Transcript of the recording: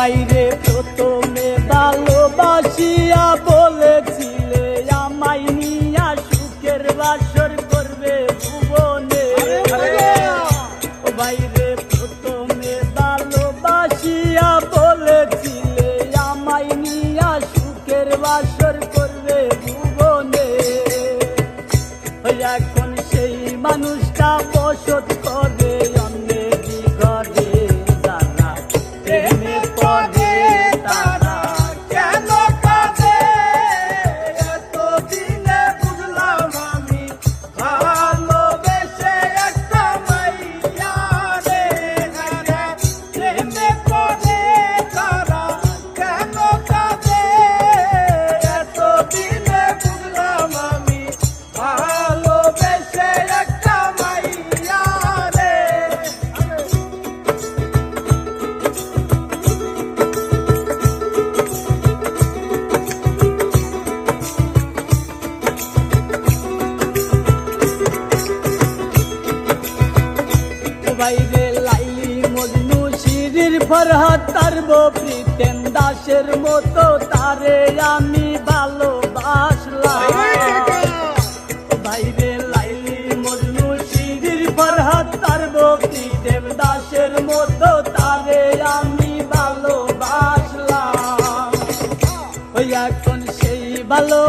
বাইরে প্রথমে ভালোবাসিয়া বলেছিলে আমায় নিয়া সুখের বাসর করবে ভুবনে। ও বাইরে প্রথমে ভালোবাসিয়া বলেছিলে আমায় নিয়া সুখের বাসর করবে ভুবনে। এখন সেই মানুষটা বসত করে অন্যের ঘরে, যারা প্রেমে পড়ে তারা কেন কাঁদে? এতদিনে বুঝলাম আমি ভালোবেসে একটা মাইয়া রে, প্রেমে পড়ে তারা কেন কাঁদে? এতদিনে বুঝলাম আমি ভালোবেসে একটা মাইয়া রে। বাইরে লাইলি মজনু শিরির ফরহাদ তারব প্রীতেন দাসের মতো তারে আমি ভালোবাসলাম। বাইরে লাইলি মজনু শিরির ফরহাদ তারব প্রীতেন দাসের মতো তারে আমি ভালোবাসলাম। ওই এখন সেই ভালো